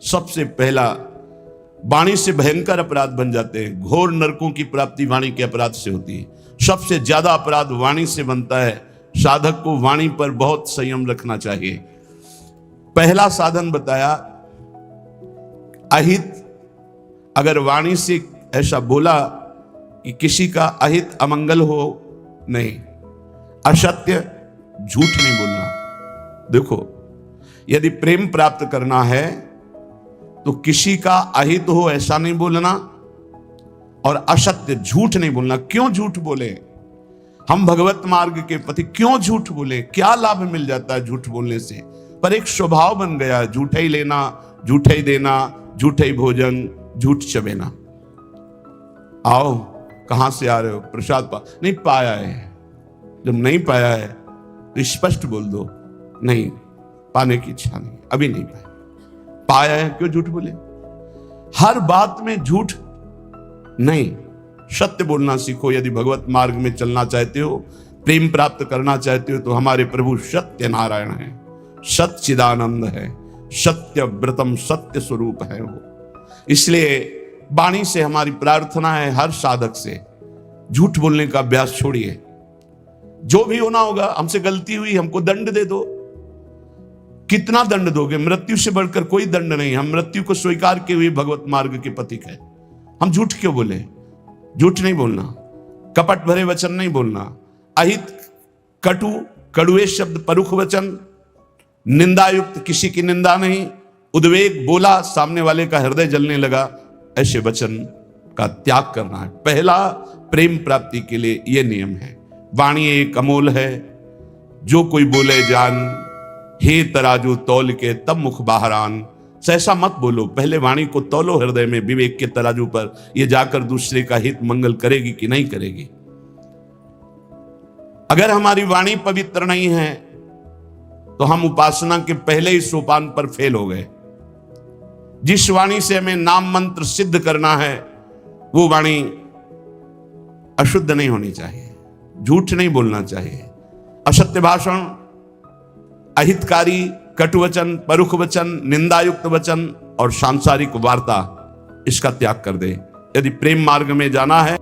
सबसे पहला वाणी से भयंकर अपराध बन जाते हैं। घोर नरकों की प्राप्ति वाणी के अपराध से होती है। सबसे ज्यादा अपराध वाणी से बनता है। साधक को वाणी पर बहुत संयम रखना चाहिए। पहला साधन बताया अहित। अगर वाणी से ऐसा बोला कि किसी का अहित अमंगल हो, नहीं, असत्य, झूठ नहीं बोलना। देखो, यदि प्रेम प्राप्त करना है तो किसी का अहित हो ऐसा नहीं बोलना, और असत्य, झूठ नहीं बोलना। क्यों झूठ बोले? हम भगवत मार्ग के पति क्यों झूठ बोले? क्या लाभ मिल जाता है झूठ बोलने से? पर एक स्वभाव बन गया, झूठे ही लेना, झूठे ही देना, झूठे ही भोजन, झूठ चबेना। आओ, कहां से आ रहे हो? प्रसाद नहीं पाया है। जब नहीं पाया है तो स्पष्ट बोल दो, नहीं, पाने की इच्छा नहीं, अभी नहीं पाया। पाया है, क्यों झूठ बोले? हर बात में झूठ नहीं, सत्य बोलना सीखो। यदि भगवत मार्ग में चलना चाहते हो, प्रेम प्राप्त करना चाहते हो, तो हमारे प्रभु सत्य नारायण है, सच्चिदानंद है, सत्य व्रतम, सत्य स्वरूप है वो। इसलिए वाणी से हमारी प्रार्थना है हर साधक से, झूठ बोलने का अभ्यास छोड़िए। जो भी होना होगा, हमसे गलती हुई, हमको दंड दे दो। कितना दंड दोगे? मृत्यु से बढ़कर कोई दंड नहीं। हम मृत्यु को स्वीकार किए हुए भगवत मार्ग के पथिक है। हम झूठ क्यों बोले? झूठ नहीं बोलना, कपट भरे वचन नहीं बोलना, अहित, कटु, कड़ुए शब्द, परुख वचन, निंदायुक्त, किसी की निंदा नहीं, उद्वेग, बोला सामने वाले का हृदय जलने लगा, ऐसे वचन का त्याग करना है। पहला प्रेम प्राप्ति के लिए यह नियम है। वाणी एक अमोल है। जो कोई बोले जान, हे तराजू तौल के तब मुख बाहरान। ऐसा मत बोलो, पहले वाणी को तौलो हृदय में विवेक के तराजू पर। यह जाकर दूसरे का हित मंगल करेगी कि नहीं करेगी। अगर हमारी वाणी पवित्र नहीं है तो हम उपासना के पहले ही सोपान पर फेल हो गए। जिस वाणी से हमें नाम मंत्र सिद्ध करना है, वो वाणी अशुद्ध नहीं होनी चाहिए, झूठ नहीं बोलना चाहिए, असत्य भाषण, अहितकारी, कटुवचन, परुख वचन, निंदायुक्त वचन और सांसारिक वार्ता, इसका त्याग कर दे। यदि प्रेम मार्ग में जाना है,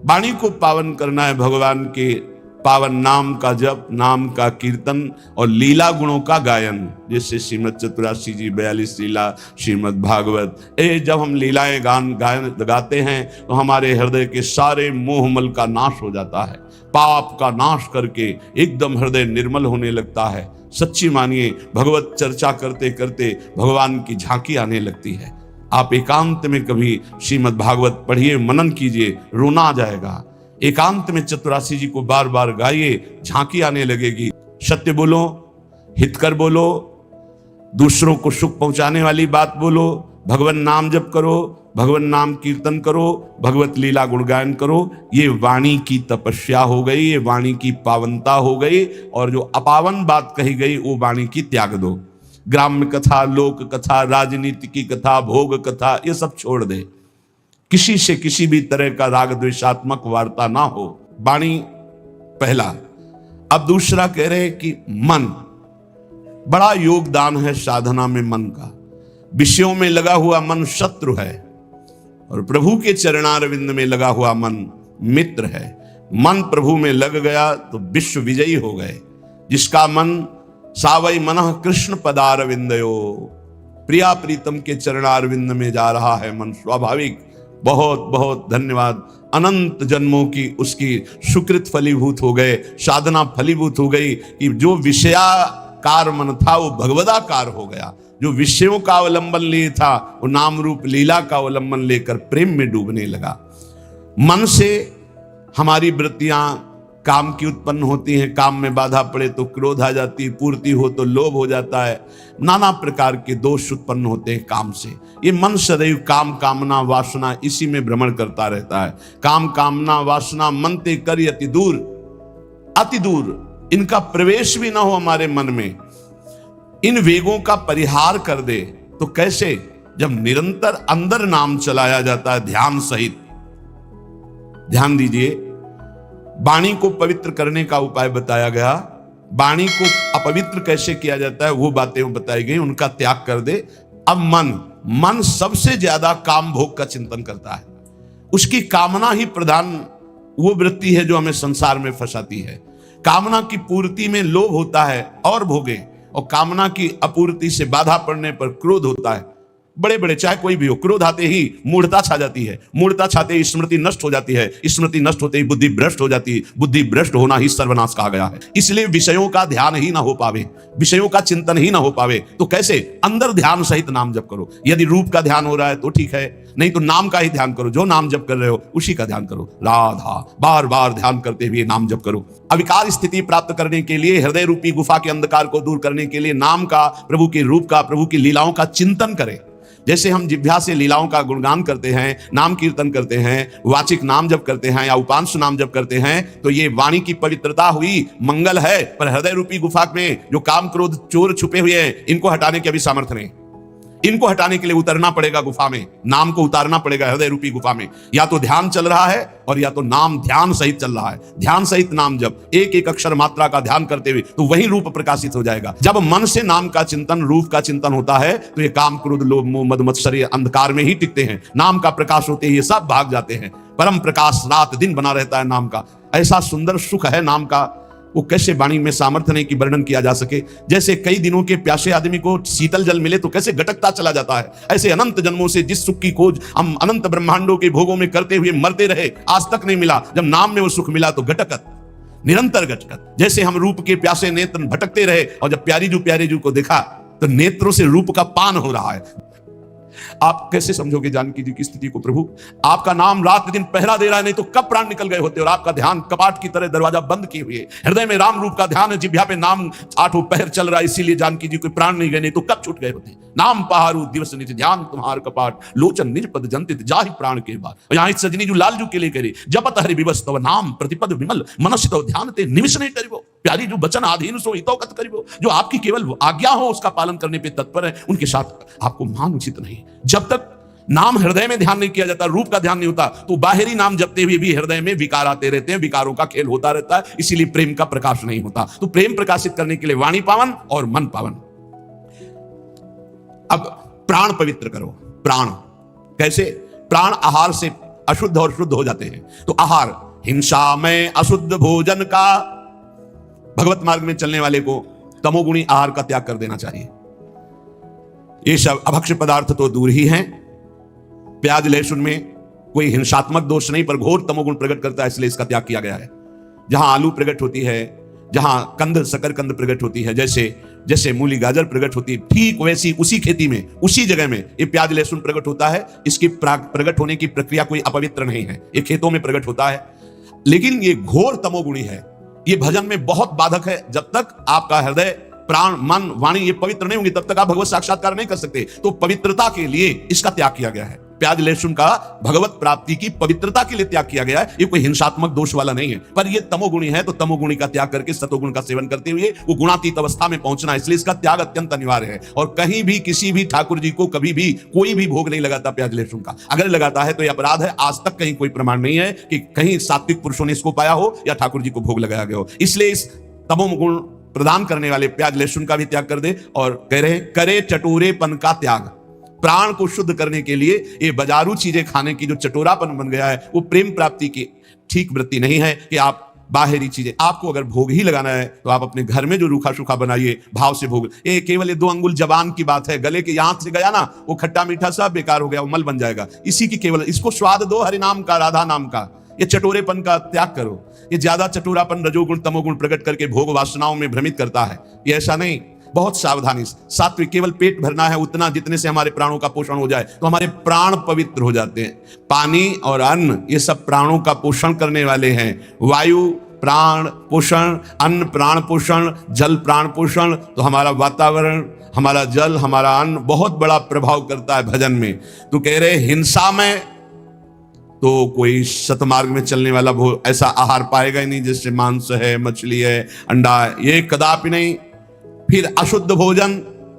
वाणी को पावन करना है, भगवान के पावन नाम का जप, नाम का कीर्तन और लीला गुणों का गायन, जैसे श्रीमद चतुरासी जी 42 लीला, श्रीमद भागवत, जब हम लीलाएं गायन गाते हैं तो हमारे हृदय के सारे मोहमल का नाश हो जाता है, पाप का नाश करके एकदम हृदय निर्मल होने लगता है। सच्ची मानिए, भगवत चर्चा करते करते भगवान की झांकी आने लगती है। आप एकांत में कभी श्रीमद भागवत पढ़िए, मनन कीजिए, रोना आ जाएगा। एकांत में चतुरासी जी को बार बार गाइए, झांकी आने लगेगी। सत्य बोलो, हितकर बोलो, दूसरों को सुख पहुंचाने वाली बात बोलो, भगवान नाम जप करो, भगवान नाम कीर्तन करो, भगवत लीला गुणगायन करो। ये वाणी की तपस्या हो गई, ये वाणी की पावनता हो गई। और जो अपावन बात कही गई वो वाणी की त्याग दो। ग्राम्य कथा, लोक कथा, राजनीति की कथा, भोग कथा, ये सब छोड़ दे। किसी से किसी भी तरह का राग द्वेषात्मक वार्ता ना हो। वाणी पहला। अब दूसरा कह रहे कि मन, बड़ा योगदान है साधना में मन का। विषयों में लगा हुआ मन शत्रु है और प्रभु के चरणारविंद में लगा हुआ मन मित्र है। मन प्रभु में लग गया तो विश्व विजयी हो गए। जिसका मन सावई मनः कृष्ण पदारविंदयो, प्रिया प्रीतम के चरणारविंद में जा रहा है मन, स्वाभाविक। बहुत बहुत धन्यवाद। अनंत जन्मों की उसकी सुकृत फलीभूत हो गए, साधना फलीभूत हो गई कि जो विषयाकार मन था वो भगवदाकार हो गया। जो विषयों का अवलंबन लिए था वो नाम रूप लीला का अवलंबन लेकर प्रेम में डूबने लगा। मन से हमारी वृत्तियां काम की उत्पन्न होती हैं। काम में बाधा पड़े तो क्रोध आ जाती है, पूर्ति हो तो लोभ हो जाता है, नाना प्रकार के दोष उत्पन्न होते हैं काम से। ये मन सदैव काम कामना वासना इसी में भ्रमण करता रहता है। काम कामना वासना मन ते कर अति दूर, अति दूर, इनका प्रवेश भी ना हो हमारे मन में। इन वेगों का परिहार कर दे तो कैसे? जब निरंतर अंदर नाम चलाया जाता है ध्यान सहित। ध्यान दीजिए, वाणी को पवित्र करने का उपाय बताया गया। वाणी को अपवित्र कैसे किया जाता है वो बातें बताई गई, उनका त्याग कर दे। अब मन, मन सबसे ज्यादा काम भोग का चिंतन करता है। उसकी कामना ही प्रधान वो वृत्ति है जो हमें संसार में फंसाती है। कामना की पूर्ति में लोभ होता है और भोगे, और कामना की अपूर्ति से बाधा पड़ने पर क्रोध होता है। बड़े बड़े चाहे कोई भी हो, क्रोध आते ही मूढ़ता छा जाती है, मूढ़ता छाते ही स्मृति नष्ट हो जाती है, स्मृति नष्ट होते ही बुद्धि भ्रष्ट हो जाती है, बुद्धि भ्रष्ट होना ही सर्वनाश कहा गया है। इसलिए विषयों का ध्यान ही ना हो पावे, विषयों का चिंतन ही ना हो पावे तो कैसे? अंदर ध्यान सहित नाम जप करो। यदि रूप का ध्यान हो रहा है तो ठीक है, नहीं तो नाम का ही ध्यान करो। जो नाम जप कर रहे हो उसी का ध्यान करो। राधा बार बार ध्यान करते हुए नाम जप करो। अविकार स्थिति प्राप्त करने के लिए, हृदय रूपी गुफा के अंधकार को दूर करने के लिए नाम का, प्रभु के रूप का, प्रभु की लीलाओं का चिंतन करें। जैसे हम जिह्वा से लीलाओं का गुणगान करते हैं, नाम कीर्तन करते हैं, वाचिक नाम जप करते हैं या उपांश नाम जप करते हैं, तो ये वाणी की पवित्रता हुई, मंगल है। पर हृदय रूपी गुफा में जो काम क्रोध चोर छुपे हुए हैं, इनको हटाने की अभी सामर्थ्य नहीं। इनको हटाने के लिए उतरना पड़ेगा गुफा में, नाम को उतारना पड़ेगा हृदय रूपी गुफा में। या तो ध्यान चल रहा है और या तो नाम ध्यान सहित चल रहा है। ध्यान सहित नाम जब एक एक अक्षर मात्रा का ध्यान करते हुए, तो वही रूप प्रकाशित हो जाएगा। जब मन से नाम का चिंतन, रूप का चिंतन होता है, तो ये काम क्रोध लोभ मोह मद मत्सर अंधकार में ही टिकते हैं। नाम का प्रकाश होते ही ये सब भाग जाते हैं। परम प्रकाश रात दिन बना रहता है नाम का। ऐसा सुंदर सुख है नाम का, वो कैसे वाणी में सामर्थ्य नहीं कि वर्णन किया जा सके। जैसे कई दिनों के प्यासे आदमी को शीतल जल मिले तो कैसे गटकता चला जाता है, ऐसे अनंत जन्मों से जिस सुख की खोज हम अनंत ब्रह्मांडों के भोगों में करते हुए मरते रहे, आज तक नहीं मिला। जब नाम में वो सुख मिला तो गटकत, निरंतर गटकत। जैसे हम रूप के प्यासे नेत्र भटकते रहे और जब प्यारी जू को देखा तो नेत्रों से रूप का पान हो रहा है। आप कैसे समझोगे जानकी जी की स्थिति को? प्रभु आपका नाम रात दिन पहरा दे रहा है, नहीं तो कब प्राण निकल गए होते। और आपका ध्यान कपाट की तरह दरवाजा बंद किए हुए, हृदय में राम रूप का ध्यान है, जिह्वा पे नाम आठों पहर चल रहा है, इसीलिए जानकी जी कोई प्राण नहीं गए, नहीं तो कब छूट गए होते। नाम पहारू दिवस निज ध्यान तुम्हार कपाट, लोचन निज पद जंतित जाहि प्राण के बाद। यहाँ सजनी जो लालजू के लिए करे, जपत हरि विवस तव नाम प्रतिपद विमल, मनस्य तव ध्यान ते निमिष नहीं करिबो। प्यारी जो बचन आधीन सो हितो कत करिबो, जो आपकी केवल आज्ञा हो उसका पालन करने पे तत्पर है, उनके साथ आपको मान उचित नहीं। जब तक नाम हृदय में ध्यान नहीं किया जाता, रूप का ध्यान नहीं होता, तो बाहरी नाम जपते हुए भी हृदय में विकार आते रहते हैं, विकारों का खेल होता रहता है, इसीलिए प्रेम का प्रकाश नहीं होता। तो प्रेम प्रकाशित करने के लिए वाणी पावन और मन पावन। अब प्राण पवित्र करो। प्राण कैसे? प्राण आहार से अशुद्ध और शुद्ध हो जाते हैं। तो आहार, हिंसा में अशुद्ध भोजन का, भगवत मार्ग में चलने वाले को तमोगुणी आहार का त्याग कर देना चाहिए। ये सब अभक्ष्य पदार्थ तो दूर ही हैं। प्याज लहसुन में कोई हिंसात्मक दोष नहीं, पर घोर तमोगुण प्रकट करता है, इसलिए इसका त्याग किया गया है। जहां आलू प्रकट होती है, जहां कंद शकरकंद प्रकट होती है, जैसे मूली गाजर प्रकट होती है, ठीक वैसी उसी खेती में, उसी जगह में ये प्याज लहसुन प्रकट होता है। इसकी प्रकट होने की प्रक्रिया कोई अपवित्र नहीं है, ये खेतों में प्रकट होता है। लेकिन ये घोर तमोगुणी है, ये भजन में बहुत बाधक है। जब तक आपका हृदय, प्राण, मन, वाणी ये पवित्र नहीं होंगे, तब तक आप भगवत साक्षात्कार नहीं कर सकते। तो पवित्रता के लिए इसका त्याग किया गया है। प्याज लहसुन का भगवत प्राप्ति की पवित्रता के लिए त्याग किया गया है। ये कोई हिंसात्मक दोष वाला नहीं है, पर ये तमोगुणी है, तो तमोगुणी का त्याग करके सतोगुण का सेवन करते हुए वो गुणातीत अवस्था में पहुंचना है, इसलिए इसका त्याग अत्यंत अनिवार्य है। और कहीं भी किसी भी ठाकुर जी को कभी भी कोई भी भोग नहीं लगाता प्याज लहसुन का। अगर लगाता है तो यह अपराध है। आज तक कहीं कोई प्रमाण नहीं है कि कहीं सात्विक पुरुषों ने इसको पाया हो या ठाकुर जी को भोग लगाया गया हो। इसलिए इस तमोगुण प्रदान करने वाले प्याज लहसुन का भी त्याग कर दे। और कह रहे हैं करे चटोरेपन का त्याग। प्राण को शुद्ध करने के लिए ये बाजारू चीजें खाने की जो चटोरापन बन गया है, वो प्रेम प्राप्ति की ठीक वृत्ति नहीं है कि आप बाहरी चीजें, आपको अगर भोग ही लगाना है तो आप अपने घर में जो रूखा सूखा बनाइए, भाव से भोग। ये केवल ये 2 अंगुल जबान की बात है, गले के यहां से गया ना, वो खट्टा मीठा सब बेकार हो गया, वो मल बन जाएगा। इसी की केवल इसको स्वाद दो हरि नाम का, राधा नाम का। ये चटोरेपन का त्याग करो। ये ज्यादा चटोरापन रजोगुण तमोगुण प्रकट करके भोग वासनाओं में भ्रमित करता है। ये ऐसा नहीं, बहुत सावधानी। सात्विक केवल पेट भरना है उतना, जितने से हमारे प्राणों का पोषण हो जाए तो हमारे प्राण पवित्र हो जाते हैं। पानी और अन्न ये सब प्राणों का पोषण करने वाले हैं। वायु प्राण पोषण, अन्न प्राण पोषण, जल प्राण पोषण। तो हमारा वातावरण, हमारा जल, हमारा अन्न बहुत बड़ा प्रभाव करता है भजन में। तो कह रहे हिंसा में तो कोई सतमार्ग में चलने वाला ऐसा आहार पाएगा ही नहीं, जैसे मांस है, मछली है, अंडा है, ये कदापि नहीं। फिर अशुद्ध भोजन,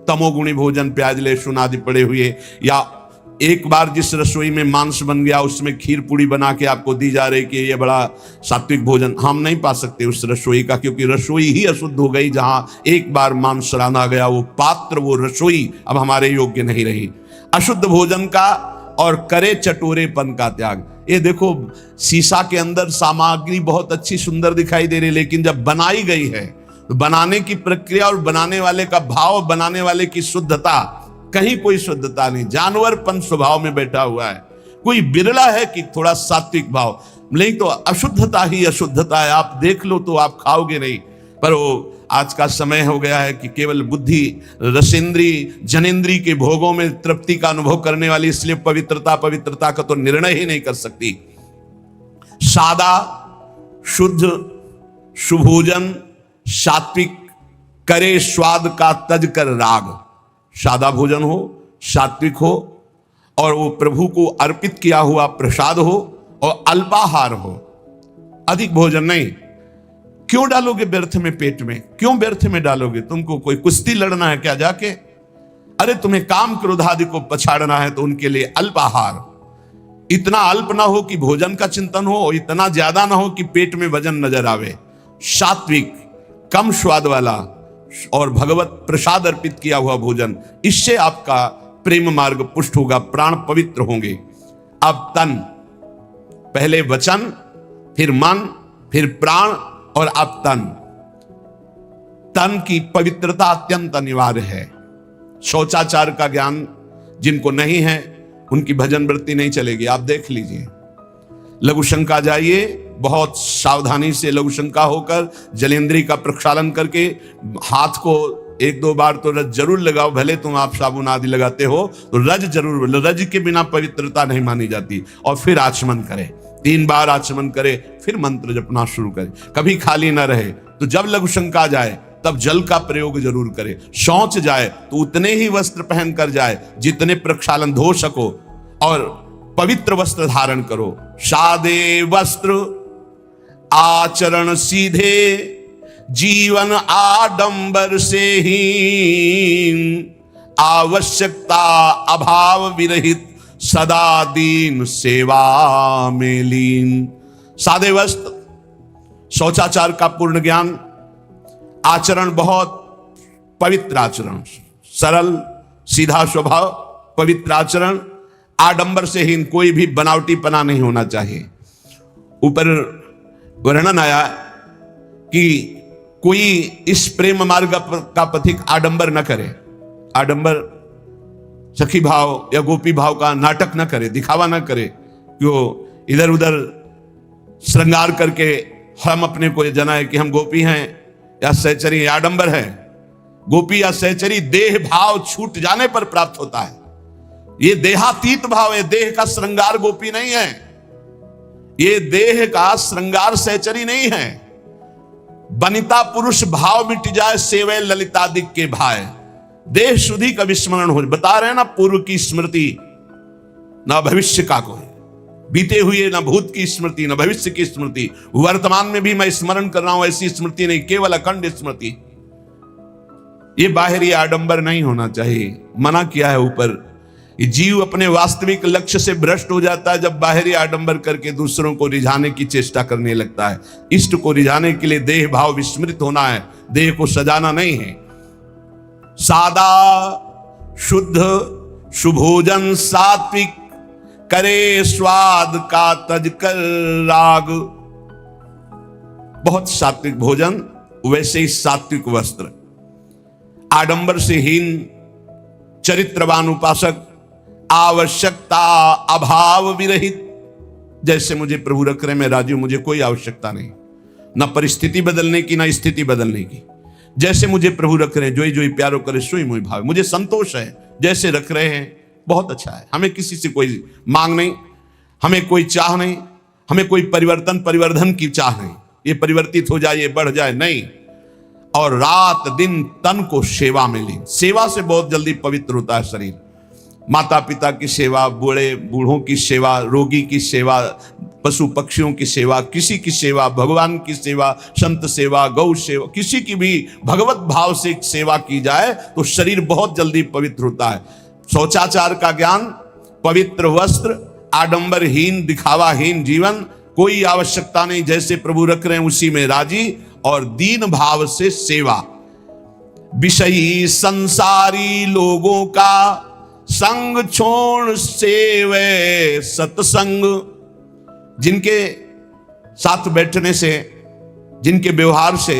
तमोगुणी भोजन, प्याज लहसुन आदि पड़े हुए, या एक बार जिस रसोई में मांस बन गया उसमें खीर पूड़ी बना के आपको दी जा रही कि ये बड़ा सात्विक भोजन, हम नहीं पा सकते उस रसोई का, क्योंकि रसोई ही अशुद्ध हो गई। जहां एक बार मांस रांधा गया, वो पात्र, वो रसोई अब हमारे योग्य नहीं रही। अशुद्ध भोजन का और करे चटोरेपन का त्याग। ये देखो, शीशा के अंदर सामग्री बहुत अच्छी सुंदर दिखाई दे रही, लेकिन जब बनाई गई है तो बनाने की प्रक्रिया और बनाने वाले का भाव, बनाने वाले की शुद्धता, कहीं कोई शुद्धता नहीं, जानवरपन स्वभाव में बैठा हुआ है। कोई बिरला है कि थोड़ा सात्विक भाव, नहीं तो अशुद्धता ही अशुद्धता है। आप देख लो तो आप खाओगे नहीं। पर वो आज का समय हो गया है कि केवल बुद्धि, रसेंद्री, जनेंद्री के भोगों में तृप्ति का अनुभव करने वाली, इसलिए पवित्रता का तो निर्णय ही नहीं कर सकती। सादा, शुद्ध, सुभोजन, सात्विक, करे स्वाद का तज कर राग। सादा भोजन हो, सात्विक हो, और वो प्रभु को अर्पित किया हुआ प्रसाद हो, और अल्पाहार हो, अधिक भोजन नहीं। क्यों डालोगे व्यर्थ में पेट में? क्यों व्यर्थ में डालोगे? तुमको कोई कुश्ती लड़ना है क्या जाके? अरे तुम्हें काम क्रोध आदि को पछाड़ना है तो उनके लिए अल्पाहार। इतना अल्प ना हो कि भोजन का चिंतन हो, और इतना ज्यादा ना हो कि पेट में वजन नजर आवे। सात्विक, कम स्वाद वाला और भगवत प्रसाद अर्पित किया हुआ भोजन, इससे आपका प्रेम मार्ग पुष्ट होगा, प्राण पवित्र होंगे। अब तन, पहले वचन, फिर मन, फिर प्राण, और अब तन। तन की पवित्रता अत्यंत अनिवार्य है। शौचाचार का ज्ञान जिनको नहीं है उनकी भजन वृत्ति नहीं चलेगी। आप देख लीजिए, लघु शंका जाइए, बहुत सावधानी से लघु शंका होकर जलेंद्री का प्रक्षालन करके हाथ को एक दो बार तो रज जरूर लगाओ। भले तुम आप साबुन आदि लगाते हो तो रज जरूर, रज के बिना पवित्रता नहीं मानी जाती। और फिर आचमन करे, 3 बार आचमन करे, फिर मंत्र जपना शुरू करे। कभी खाली ना रहे। तो जब लघु शंका जाए तब जल का प्रयोग जरूर करे। शौच जाए तो उतने ही वस्त्र पहन कर जाए जितने प्रक्षालन धो सको, और पवित्र वस्त्र धारण करो। सादे वस्त्र आचरण सीधे, जीवन आडंबर से हीन, आवश्यकता अभाव विरहित, सदा दीन सेवा में लीन। सादे वस्त्र, शौचाचार का पूर्ण ज्ञान, आचरण बहुत पवित्र आचरण, सरल सीधा स्वभाव, पवित्र आचरण, आडंबर से हीन, कोई भी बनावटीपना नहीं होना चाहिए। ऊपर वर्णन आया कि कोई इस प्रेम मार्ग का पथिक आडंबर न करे। आडंबर सखी भाव या गोपी भाव का नाटक न करे, दिखावा न करे, क्यों इधर उधर श्रृंगार करके हम अपने को जनाए कि हम गोपी हैं या सहचरी। आडंबर है। गोपी या सहचरी देह भाव छूट जाने पर प्राप्त होता है। ये देहातीत भाव है, देह का श्रृंगार गोपी नहीं है, ये देह का श्रृंगार सहचरी नहीं है। बनिता पुरुष भाव मिट जाए, सेवे ललितादिक के भाई, देह शुद्धि का विस्मरण हो। बता रहे हैं ना, पूर्व की स्मृति ना भविष्य का कोई, बीते हुए ना भूत की स्मृति ना भविष्य की स्मृति, वर्तमान में भी मैं स्मरण कर रहा हूं, ऐसी स्मृति नहीं, केवल अखंड स्मृति। ये बाहरी आडंबर नहीं होना चाहिए, मना किया है ऊपर। ये जीव अपने वास्तविक लक्ष्य से भ्रष्ट हो जाता है जब बाहरी आडंबर करके दूसरों को रिझाने की चेष्टा करने लगता है। इष्ट को रिझाने के लिए देह भाव विस्मृत होना है, देह को सजाना नहीं है। सादा, शुद्ध, सुभोजन, सात्विक, करे स्वाद का तज कर राग। बहुत सात्विक भोजन, वैसे ही सात्विक वस्त्र, आडंबर से हीन, चरित्रवान उपासक, आवश्यकता अभाव विरहित। जैसे मुझे प्रभु रख रहे, मैं राजू, मुझे कोई आवश्यकता नहीं, ना परिस्थिति बदलने की ना स्थिति बदलने की। जैसे मुझे प्रभु रख रहे हैं, जोई जोई प्यारो करे सोई मोई भाव, मुझे संतोष है जैसे रख रहे हैं, बहुत अच्छा है। हमें किसी से कोई मांग नहीं, हमें कोई चाह नहीं, हमें कोई परिवर्धन की चाह नहीं, ये परिवर्तित हो जाए, ये बढ़ जाए, नहीं। और रात दिन तन को सेवा में ली। सेवा से बहुत जल्दी पवित्र होता है शरीर। माता पिता की सेवा, बूढ़ों की सेवा, रोगी की सेवा, पशु पक्षियों की सेवा, किसी की सेवा, भगवान की सेवा, संत सेवा, गौ सेवा, किसी की भी भगवत भाव से सेवा की जाए तो शरीर बहुत जल्दी पवित्र होता है। शौचाचार का ज्ञान, पवित्र वस्त्र, आडंबरहीन दिखावाहीन जीवन, कोई आवश्यकता नहीं, जैसे प्रभु रख रहे हैं उसी में राजी, और दीन भाव से सेवा। विषयी संसारी लोगों का संग छोड़ सेवे सत्संग। जिनके साथ बैठने से, जिनके व्यवहार से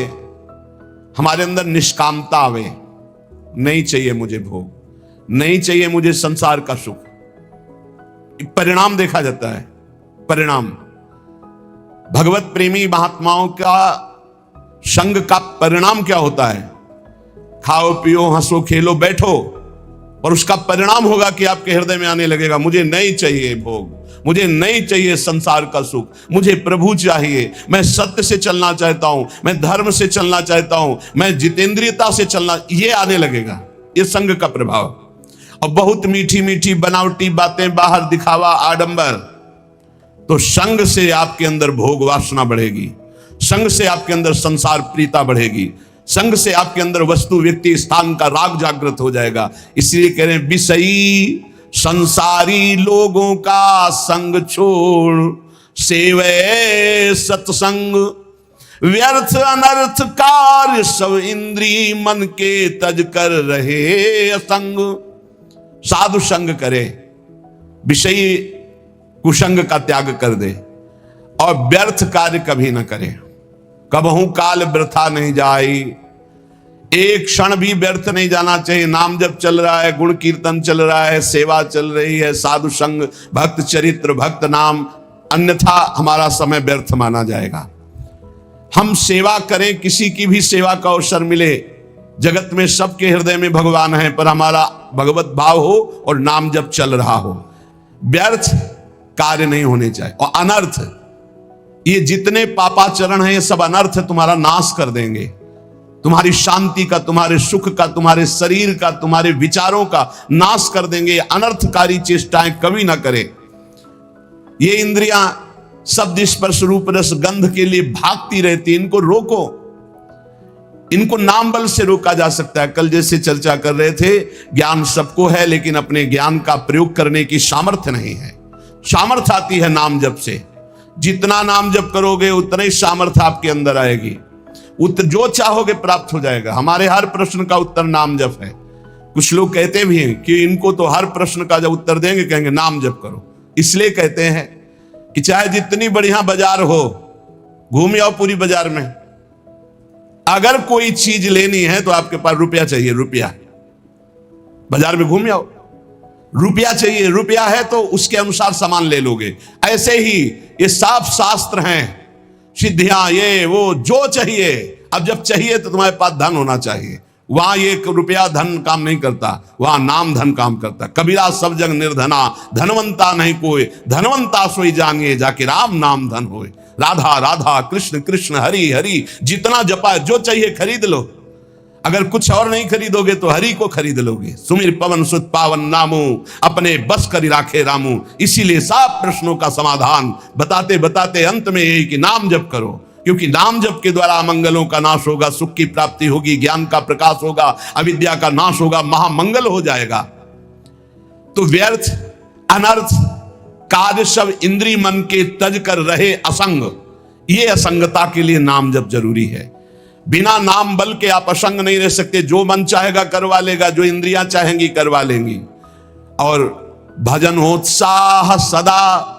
हमारे अंदर निष्कामता आवे, नहीं चाहिए मुझे भोग, नहीं चाहिए मुझे संसार का सुख। परिणाम देखा जाता है, परिणाम। भगवत प्रेमी महात्माओं का संग का परिणाम क्या होता है? खाओ पियो हंसो खेलो बैठो, और उसका परिणाम होगा कि आपके हृदय में आने लगेगा, मुझे नहीं चाहिए भोग, मुझे नहीं चाहिए संसार का सुख, मुझे प्रभु चाहिए, मैं सत्य से चलना चाहता हूं, मैं धर्म से चलना चाहता हूं, मैं जितेंद्रियता से चलना, ये आने लगेगा, ये संग का प्रभाव। और बहुत मीठी मीठी बनावटी बातें, बाहर दिखावा, आडंबर, तो संग से आपके अंदर भोग वासना बढ़ेगी, संग से आपके अंदर संसार प्रीता बढ़ेगी, संग से आपके अंदर वस्तु व्यक्ति स्थान का राग जागृत हो जाएगा। इसलिए कह रहे हैं विषयी संसारी लोगों का संग छोड़ सेवे सत्संग। व्यर्थ अनर्थ कार्य सब इंद्री मन के तज कर रहे असंग। साधु संग करे, विषयी कुसंग का त्याग कर दे, और व्यर्थ कार्य कभी न करे। कबहू काल वृथा नहीं जाई, एक क्षण भी व्यर्थ नहीं जाना चाहिए। नाम जब चल रहा है, गुण कीर्तन चल रहा है, सेवा चल रही है, साधु संग, भक्त चरित्र, भक्त नाम, अन्यथा हमारा समय व्यर्थ माना जाएगा। हम सेवा करें, किसी की भी सेवा का अवसर मिले, जगत में सबके हृदय में भगवान है, पर हमारा भगवत भाव हो और नाम जब चल रहा हो। व्यर्थ कार्य नहीं होने चाहिए। और अनर्थ, ये जितने पापाचरण हैं, ये सब अनर्थ तुम्हारा नाश कर देंगे, तुम्हारी शांति का, तुम्हारे सुख का, तुम्हारे शरीर का, तुम्हारे विचारों का नाश कर देंगे। अनर्थकारी चेष्टाएं कभी ना करें। ये इंद्रियां शब्द स्पर्श रूप रस गंध के लिए भागती रहती, इनको रोको। इनको नाम बल से रोका जा सकता है। कल जैसे चर्चा कर रहे थे, ज्ञान सबको है, लेकिन अपने ज्ञान का प्रयोग करने की सामर्थ्य नहीं है। सामर्थ्य आती है नाम जप से। जितना नाम जप करोगे उतना ही सामर्थ्य आपके अंदर आएगी। उत्तर जो चाहोगे प्राप्त हो जाएगा। हमारे हर प्रश्न का उत्तर नाम जप है। कुछ लोग कहते भी हैं कि इनको तो हर प्रश्न का जब उत्तर देंगे कहेंगे नाम जप करो। इसलिए कहते हैं कि चाहे जितनी बढ़िया बाजार हो, घूम आओ पूरी बाजार में, अगर कोई चीज लेनी है तो आपके पास रुपया चाहिए। रुपया, बाजार में घूम आओ, रुपया चाहिए। रुपया है तो उसके अनुसार सामान ले लोगे। ऐसे ही ये साफ शास्त्र हैं, सिद्धियां, ये वो जो चाहिए। अब जब चाहिए तो तुम्हारे पास धन होना चाहिए। वहां ये रुपया धन काम नहीं करता, वहां नाम धन काम करता। कबीरा सब जग निर्धना, धनवंता नहीं कोई, धनवंता सोई जानिए, जाके राम नाम धन होए। राधा राधा कृष्ण कृष्ण हरि हरि, जितना जपा जो चाहिए खरीद लो। अगर कुछ और नहीं खरीदोगे तो हरि को खरीद लोगे। सुमिर पवन सुत पावन नामू, अपने बस कर राखे रामू। इसीलिए सब प्रश्नों का समाधान बताते बताते अंत में यही कि नाम जप करो, क्योंकि नाम जप के द्वारा अमंगलों का नाश होगा, सुख की प्राप्ति होगी, ज्ञान का प्रकाश होगा, अविद्या का नाश होगा, महामंगल हो जाएगा। तो व्यर्थ अनर्थ कार्य सब इंद्री मन के तज कर रहे असंग। ये असंगता के लिए नाम जप जरूरी है। बिना नाम बल के आप असंग नहीं रह सकते। जो मन चाहेगा करवा लेगा, जो इंद्रियां चाहेंगी करवा लेंगी। और भजनोत्साह सदा,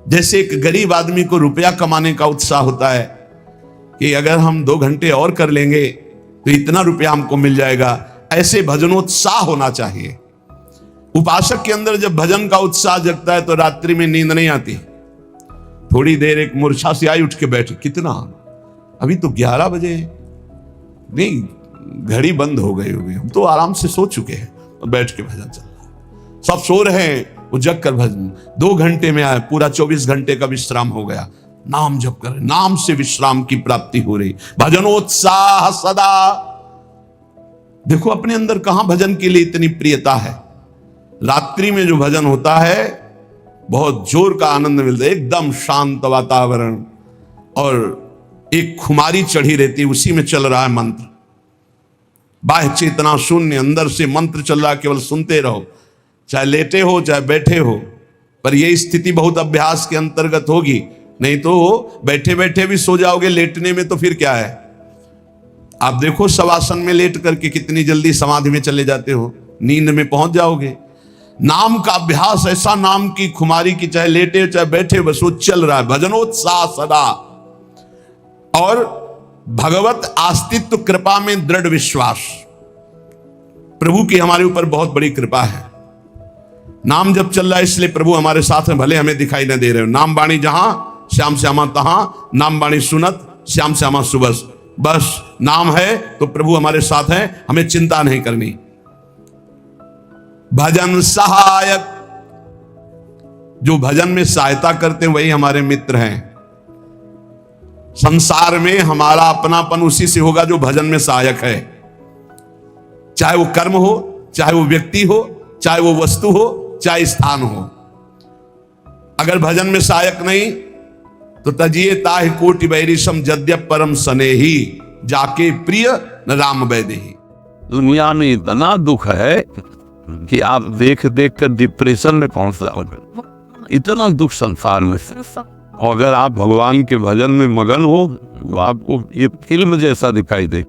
जैसे एक गरीब आदमी को रुपया कमाने का उत्साह होता है कि अगर हम 2 घंटे और कर लेंगे तो इतना रुपया हमको मिल जाएगा, ऐसे भजनोत्साह होना चाहिए। उपासक के अंदर जब भजन का उत्साह जगता है तो रात्रि में नींद नहीं आती। थोड़ी देर एक मूर्छा से आई, उठ के बैठे, कितना, अभी तो 11 बजे नहीं, घड़ी बंद हो गई होगी, हम तो आराम से सो चुके हैं, और बैठ के भजन चल रहा है। सब सो रहे हैं, वो जग कर भजन 2 घंटे में आए, पूरा 24 घंटे का विश्राम हो गया। नाम जप कर, नाम से विश्राम की प्राप्ति हो रही। भजनोत्साह सदा। देखो अपने अंदर कहां भजन के लिए इतनी प्रियता है। रात्रि में जो भजन होता है बहुत जोर का आनंद मिलता है, एकदम शांत वातावरण, और एक खुमारी चढ़ी रहती है, उसी में चल रहा है मंत्र। बाह्य चेतना शून्य, अंदर से मंत्र चल रहा है, केवल सुनते रहो। चाहे लेटे हो चाहे बैठे हो, पर यह स्थिति बहुत अभ्यास के अंतर्गत होगी, नहीं तो बैठे बैठे भी सो जाओगे, लेटने में तो फिर क्या है। आप देखो शवासन में लेट करके कितनी जल्दी समाधि में चले जाते हो, नींद में पहुंच जाओगे। नाम का अभ्यास ऐसा, नाम की खुमारी की, चाहे लेटे चाहे बैठे, बस वो चल रहा है, भजनोत्साह सदा। और भगवत अस्तित्व कृपा में दृढ़ विश्वास, प्रभु की हमारे ऊपर बहुत बड़ी कृपा है। नाम जब चल रहा है इसलिए प्रभु हमारे साथ हैं, भले हमें दिखाई न दे रहे हो। नाम बाणी जहां श्याम श्यामा तहां, नाम बाणी सुनत श्याम श्यामा सुबस। बस नाम है तो प्रभु हमारे साथ हैं, हमें चिंता नहीं करनी। भजन सहायक, जो भजन में सहायता करते हैं वही हमारे मित्र हैं। संसार में हमारा अपनापन उसी से होगा जो भजन में सहायक है, चाहे वो कर्म हो, चाहे वो व्यक्ति हो, चाहे वो वस्तु हो, चाहे स्थान हो। अगर भजन में सहायक नहीं तो तजिए ताहि कोटि बैरिसम जद्यप परम स्नेही, जाके प्रिय न राम वैदेही। दुनिया में इतना दुख है कि आप देख देख कर डिप्रेशन में पहुंच जाओगे, इतना दुख संसार में। और अगर आप भगवान के भजन में मगन हो तो आपको ये फिल्म जैसा दिखाई दे।